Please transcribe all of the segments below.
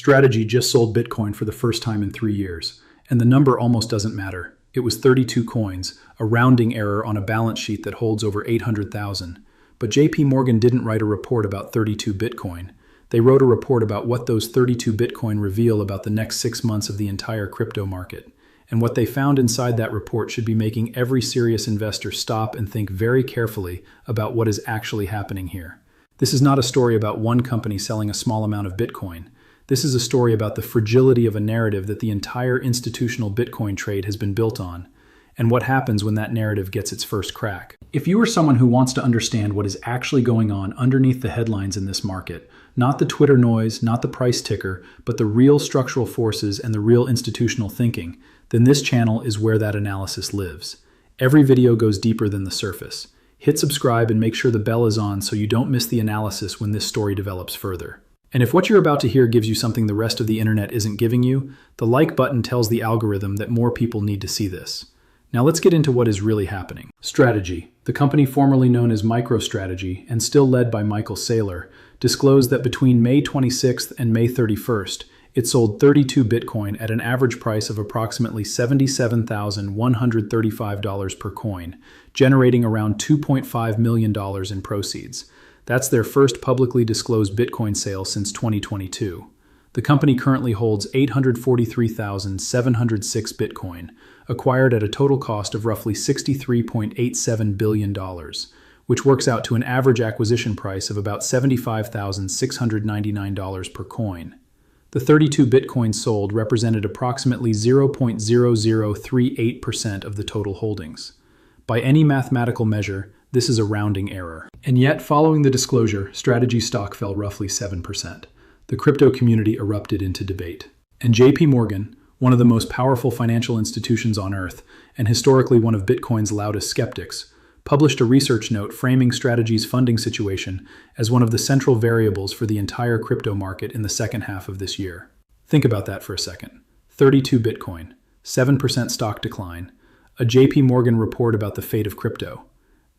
Strategy just sold Bitcoin for the first time in 3 years, and the number almost doesn't matter. It was 32 coins, a rounding error on a balance sheet that holds over 800,000. But JPMorgan didn't write a report about 32 Bitcoin. They wrote a report about what those 32 Bitcoin reveal about the next 6 months of the entire crypto market. And what they found inside that report should be making every serious investor stop and think very carefully about what is actually happening here. This is not a story about one company selling a small amount of Bitcoin. This is a story about the fragility of a narrative that the entire institutional Bitcoin trade has been built on, and what happens when that narrative gets its first crack. If you are someone who wants to understand what is actually going on underneath the headlines in this market, not the Twitter noise, not the price ticker, but the real structural forces and the real institutional thinking, then this channel is where that analysis lives. Every video goes deeper than the surface. Hit subscribe and make sure the bell is on so you don't miss the analysis when this story develops further. And if what you're about to hear gives you something the rest of the internet isn't giving you, the like button tells the algorithm that more people need to see this. Now let's get into what is really happening. Strategy, the company formerly known as MicroStrategy and still led by Michael Saylor, disclosed that between May 26th and May 31st, it sold 32 Bitcoin at an average price of approximately $77,135 per coin, generating around $2.5 million in proceeds. That's their first publicly disclosed Bitcoin sale since 2022. The company currently holds 843,706 Bitcoin, acquired at a total cost of roughly $63.87 billion, which works out to an average acquisition price of about $75,699 per coin. The 32 Bitcoin sold represented approximately 0.0038% of the total holdings. By any mathematical measure, this is a rounding error. And yet, following the disclosure, Strategy stock fell roughly 7%. The crypto community erupted into debate. And JPMorgan, one of the most powerful financial institutions on earth, and historically one of Bitcoin's loudest skeptics, published a research note framing Strategy's funding situation as one of the central variables for the entire crypto market in the second half of this year. Think about that for a second. 32 Bitcoin, 7% stock decline, a JPMorgan report about the fate of crypto.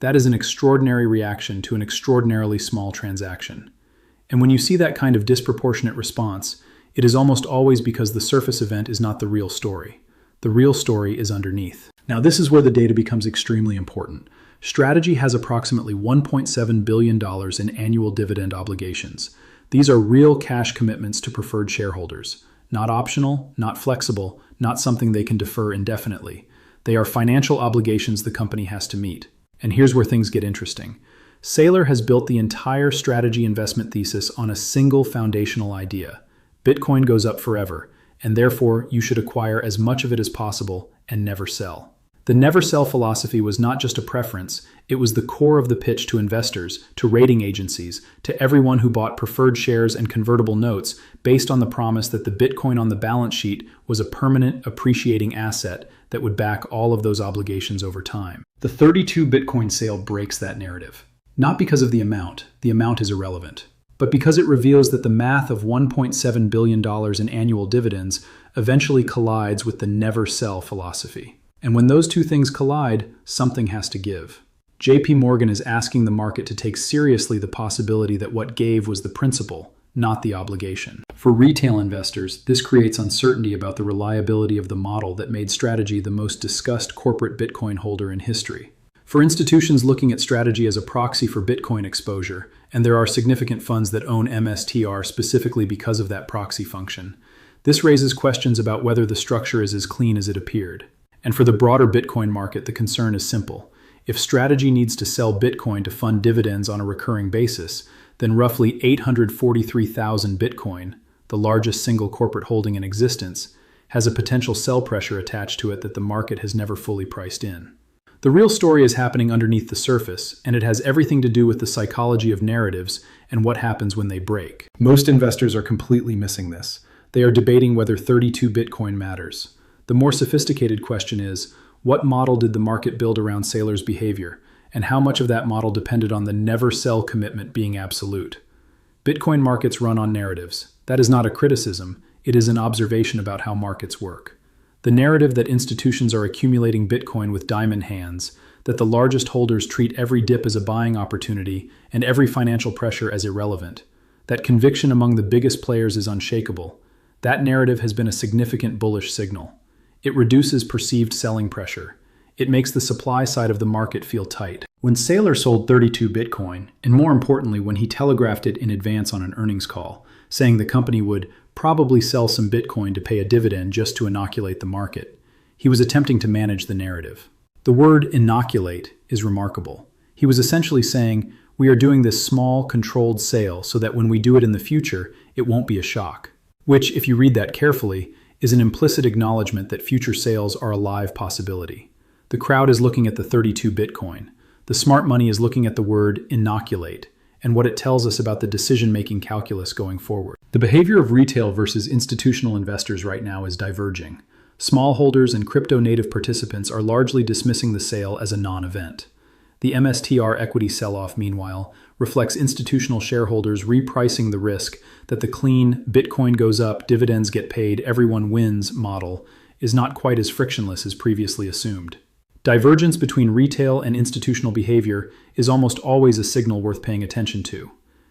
That is an extraordinary reaction to an extraordinarily small transaction. And when you see that kind of disproportionate response, it is almost always because the surface event is not the real story. The real story is underneath. Now, this is where the data becomes extremely important. Strategy has approximately $1.7 billion in annual dividend obligations. These are real cash commitments to preferred shareholders. Not optional, not flexible, not something they can defer indefinitely. They are financial obligations the company has to meet. And here's where things get interesting. Saylor has built the entire Strategy investment thesis on a single foundational idea. Bitcoin goes up forever, and therefore you should acquire as much of it as possible and never sell. The never sell philosophy was not just a preference, it was the core of the pitch to investors, to rating agencies, to everyone who bought preferred shares and convertible notes based on the promise that the Bitcoin on the balance sheet was a permanent, appreciating asset that would back all of those obligations over time. The 32 Bitcoin sale breaks that narrative. Not because of the amount is irrelevant, but because it reveals that the math of $1.7 billion in annual dividends eventually collides with the never sell philosophy. And when those two things collide, something has to give. JPMorgan is asking the market to take seriously the possibility that what gave was the principle, not the obligation. For retail investors, this creates uncertainty about the reliability of the model that made Strategy the most discussed corporate Bitcoin holder in history. For institutions looking at Strategy as a proxy for Bitcoin exposure, and there are significant funds that own MSTR specifically because of that proxy function, this raises questions about whether the structure is as clean as it appeared. And for the broader Bitcoin market, the concern is simple. If Strategy needs to sell Bitcoin to fund dividends on a recurring basis, then roughly 843,000 Bitcoin, the largest single corporate holding in existence, has a potential sell pressure attached to it that the market has never fully priced in. The real story is happening underneath the surface, and it has everything to do with the psychology of narratives and what happens when they break. Most investors are completely missing this. They are debating whether 32 Bitcoin matters. The more sophisticated question is, what model did the market build around Saylor's behavior, and how much of that model depended on the never sell commitment being absolute? Bitcoin markets run on narratives. That is not a criticism, it is an observation about how markets work. The narrative that institutions are accumulating Bitcoin with diamond hands, that the largest holders treat every dip as a buying opportunity and every financial pressure as irrelevant, that conviction among the biggest players is unshakable, That narrative has been a significant bullish signal. It reduces perceived selling pressure. It makes the supply side of the market feel tight. When Saylor sold 32 Bitcoin, and more importantly when he telegraphed it in advance on an earnings call, saying the company would probably sell some Bitcoin to pay a dividend just to inoculate the market, he was attempting to manage the narrative. The word inoculate is remarkable. He was essentially saying, we are doing this small, controlled sale so that when we do it in the future, it won't be a shock. Which, if you read that carefully, is an implicit acknowledgement that future sales are a live possibility. The crowd is looking at the 32 Bitcoin. The smart money is looking at the word inoculate and what it tells us about the decision-making calculus going forward. The behavior of retail versus institutional investors right now is diverging. Small holders and crypto-native participants are largely dismissing the sale as a non-event. The MSTR equity sell-off, meanwhile, reflects institutional shareholders repricing the risk that the clean Bitcoin goes up, dividends get paid, everyone wins model is not quite as frictionless as previously assumed. Divergence between retail and institutional behavior is almost always a signal worth paying attention to.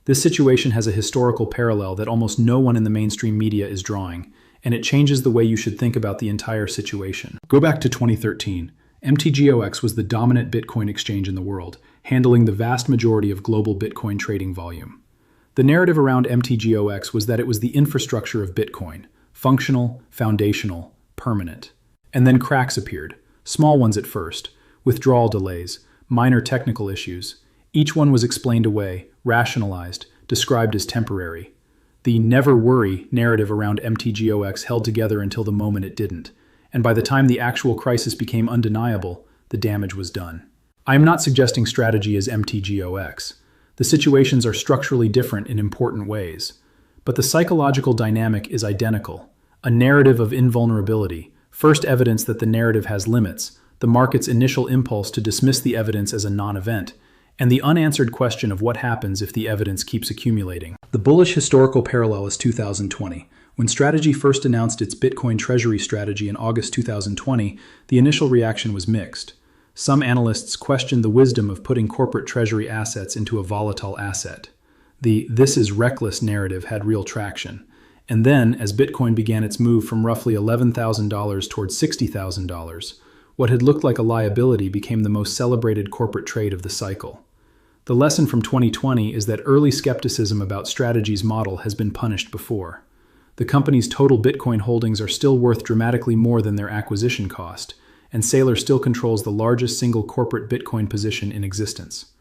This situation has a historical parallel that almost no one in the mainstream media is drawing, and it changes the way you should think about the entire situation. Go back to 2013. MTGOX was the dominant Bitcoin exchange in the world, handling the vast majority of global Bitcoin trading volume. The narrative around MTGOX was that it was the infrastructure of Bitcoin, functional, foundational, permanent. And then cracks appeared, small ones at first, withdrawal delays, minor technical issues. Each one was explained away, rationalized, described as temporary. The never worry narrative around MTGOX held together until the moment it didn't. And by the time the actual crisis became undeniable, the damage was done. I am not suggesting strategy is MTGOX. The situations are structurally different in important ways. But the psychological dynamic is identical. A narrative of invulnerability, first evidence that the narrative has limits, the market's initial impulse to dismiss the evidence as a non-event, and the unanswered question of what happens if the evidence keeps accumulating. The bullish historical parallel is 2020. When Strategy first announced its Bitcoin treasury strategy in August 2020, the initial reaction was mixed. Some analysts questioned the wisdom of putting corporate treasury assets into a volatile asset. The "this is reckless" narrative had real traction. And then, as Bitcoin began its move from roughly $11,000 towards $60,000, what had looked like a liability became the most celebrated corporate trade of the cycle. The lesson from 2020 is that early skepticism about Strategy's model has been punished before. The company's total Bitcoin holdings are still worth dramatically more than their acquisition cost, and Saylor still controls the largest single corporate Bitcoin position in existence.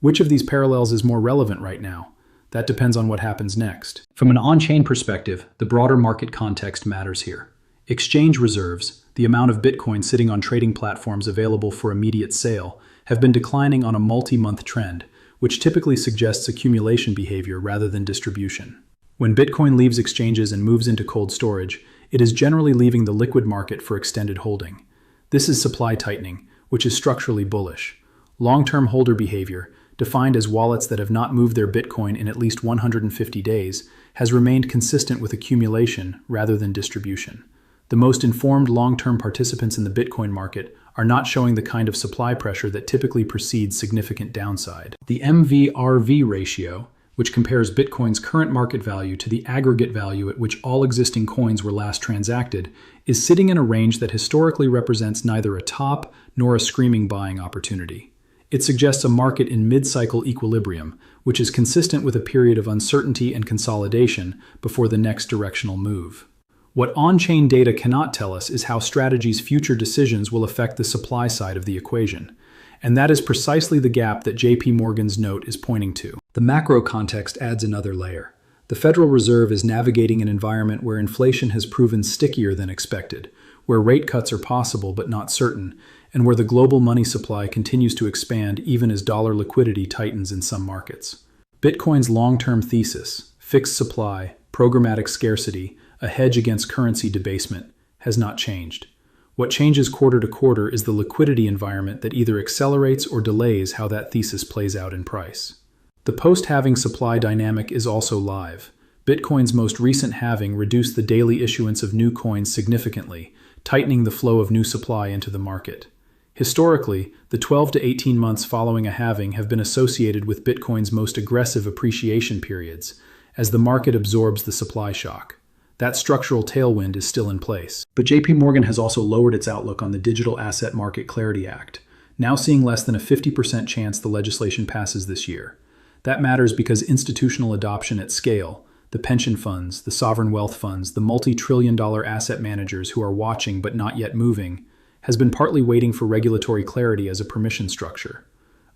Which of these parallels is more relevant right now? That depends on what happens next. From an on-chain perspective, the broader market context matters here. Exchange reserves, the amount of Bitcoin sitting on trading platforms available for immediate sale, have been declining on a multi-month trend, which typically suggests accumulation behavior rather than distribution. When Bitcoin leaves exchanges and moves into cold storage, it is generally leaving the liquid market for extended holding. This is supply tightening, which is structurally bullish. Long-term holder behavior, defined as wallets that have not moved their Bitcoin in at least 150 days, has remained consistent with accumulation rather than distribution. The most informed long-term participants in the Bitcoin market are not showing the kind of supply pressure that typically precedes significant downside. The MV/RV ratio, which compares Bitcoin's current market value to the aggregate value at which all existing coins were last transacted, is sitting in a range that historically represents neither a top nor a screaming buying opportunity. It suggests a market in mid-cycle equilibrium, which is consistent with a period of uncertainty and consolidation before the next directional move. What on-chain data cannot tell us is how Strategy's future decisions will affect the supply side of the equation. And that is precisely the gap that JPMorgan's note is pointing to. The macro context adds another layer. The Federal Reserve is navigating an environment where inflation has proven stickier than expected, where rate cuts are possible but not certain, and where the global money supply continues to expand even as dollar liquidity tightens in some markets. Bitcoin's long-term thesis, fixed supply, programmatic scarcity, a hedge against currency debasement, has not changed. What changes quarter to quarter is the liquidity environment that either accelerates or delays how that thesis plays out in price. The post-halving supply dynamic is also live. Bitcoin's most recent halving reduced the daily issuance of new coins significantly, tightening the flow of new supply into the market. Historically, the 12 to 18 months following a halving have been associated with Bitcoin's most aggressive appreciation periods, as the market absorbs the supply shock. That structural tailwind is still in place. But JPMorgan has also lowered its outlook on the Digital Asset Market Clarity Act, now seeing less than a 50% chance the legislation passes this year. That matters because institutional adoption at scale, the pension funds, the sovereign wealth funds, the multi-trillion-dollar asset managers who are watching but not yet moving, has been partly waiting for regulatory clarity as a permission structure.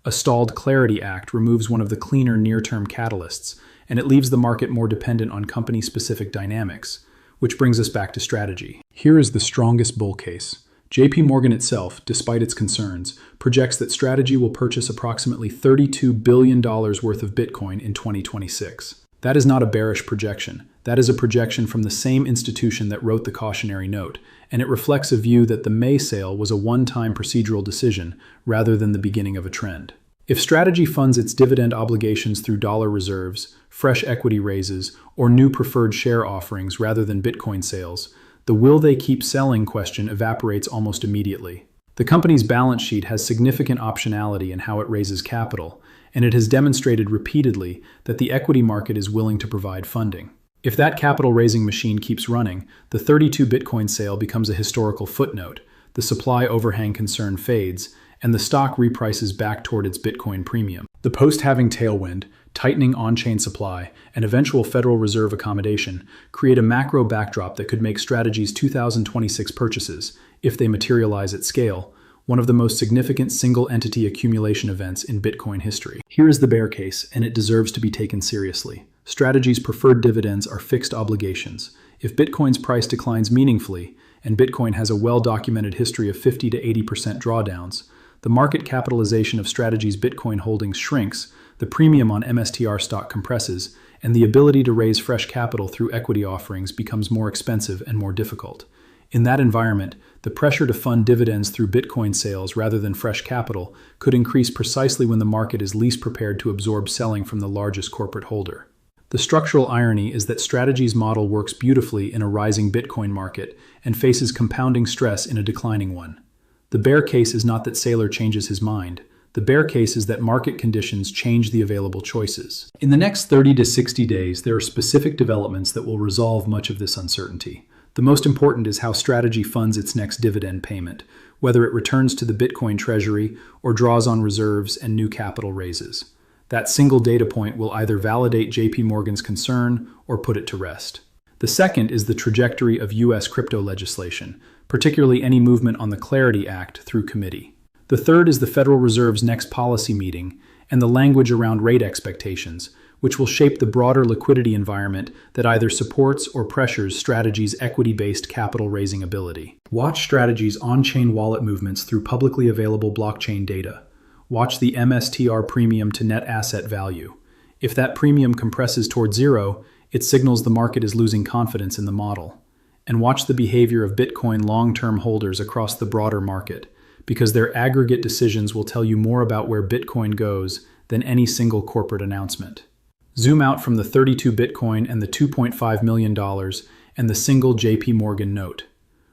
A stalled Clarity Act removes one of the cleaner near-term catalysts, and it leaves the market more dependent on company-specific dynamics, which brings us back to strategy. Here is the strongest bull case. JPMorgan itself, despite its concerns, projects that strategy will purchase approximately $32 billion worth of Bitcoin in 2026. That is not a bearish projection. That is a projection from the same institution that wrote the cautionary note, and it reflects a view that the May sale was a one-time procedural decision rather than the beginning of a trend. If strategy funds its dividend obligations through dollar reserves, fresh equity raises, or new preferred share offerings rather than Bitcoin sales, the will they keep selling question evaporates almost immediately. The company's balance sheet has significant optionality in how it raises capital, and it has demonstrated repeatedly that the equity market is willing to provide funding. If that capital-raising machine keeps running, the 32 Bitcoin sale becomes a historical footnote, the supply overhang concern fades, and the stock reprices back toward its Bitcoin premium. The post-halving tailwind, tightening on-chain supply, and eventual Federal Reserve accommodation create a macro backdrop that could make Strategy's 2026 purchases, if they materialize at scale, one of the most significant single-entity accumulation events in Bitcoin history. Here is the bear case, and it deserves to be taken seriously. Strategy's preferred dividends are fixed obligations. If Bitcoin's price declines meaningfully, and Bitcoin has a well-documented history of 50 to 80% drawdowns, the market capitalization of Strategy's Bitcoin holdings shrinks, the premium on MSTR stock compresses, and the ability to raise fresh capital through equity offerings becomes more expensive and more difficult. In that environment, the pressure to fund dividends through Bitcoin sales rather than fresh capital could increase precisely when the market is least prepared to absorb selling from the largest corporate holder. The structural irony is that Strategy's model works beautifully in a rising Bitcoin market and faces compounding stress in a declining one. The bear case is not that Saylor changes his mind. The bear case is that market conditions change the available choices. In the next 30 to 60 days, there are specific developments that will resolve much of this uncertainty. The most important is how Strategy funds its next dividend payment, whether it returns to the Bitcoin treasury or draws on reserves and new capital raises. That single data point will either validate JPMorgan's concern or put it to rest. The second is the trajectory of U.S. crypto legislation, particularly any movement on the Clarity Act through committee. The third is the Federal Reserve's next policy meeting and the language around rate expectations, which will shape the broader liquidity environment that either supports or pressures Strategy's equity-based capital-raising ability. Watch Strategy's on-chain wallet movements through publicly available blockchain data. Watch the MSTR premium to net asset value. If that premium compresses toward zero, it signals the market is losing confidence in the model. And watch the behavior of Bitcoin long-term holders across the broader market, because their aggregate decisions will tell you more about where Bitcoin goes than any single corporate announcement. Zoom out from the 32 Bitcoin and the $2.5 million and the single JPMorgan note.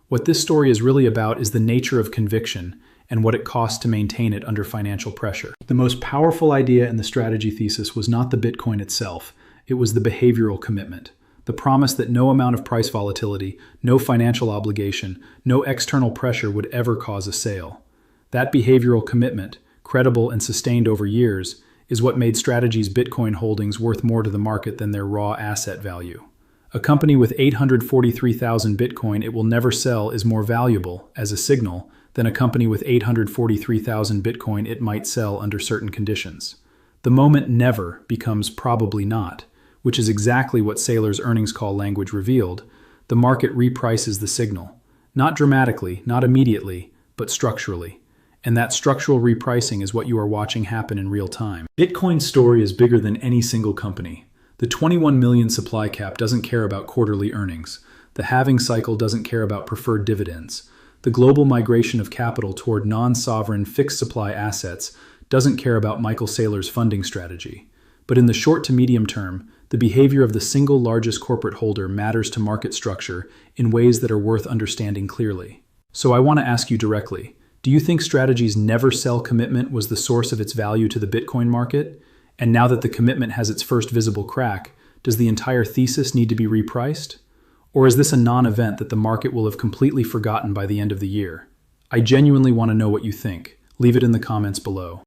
What this story is really about is the nature of conviction and what it costs to maintain it under financial pressure. The most powerful idea in the Strategy thesis was not the Bitcoin itself, it was the behavioral commitment. The promise that no amount of price volatility, no financial obligation, no external pressure would ever cause a sale. That behavioral commitment, credible and sustained over years, is what made Strategy's Bitcoin holdings worth more to the market than their raw asset value. A company with 843,000 Bitcoin it will never sell is more valuable, as a signal, than a company with 843,000 Bitcoin it might sell under certain conditions. The moment never becomes probably not, which is exactly what Saylor's earnings call language revealed. The market reprices the signal. Not dramatically, not immediately, but structurally. And that structural repricing is what you are watching happen in real time. Bitcoin's story is bigger than any single company. The 21 million supply cap doesn't care about quarterly earnings. The halving cycle doesn't care about preferred dividends. The global migration of capital toward non-sovereign fixed supply assets doesn't care about Michael Saylor's funding strategy. But in the short to medium term, the behavior of the single largest corporate holder matters to market structure in ways that are worth understanding clearly. So I want to ask you directly, do you think Strategy's never sell commitment was the source of its value to the Bitcoin market? And now that the commitment has its first visible crack, does the entire thesis need to be repriced? Or is this a non-event that the market will have completely forgotten by the end of the year? I genuinely want to know what you think. Leave it in the comments below.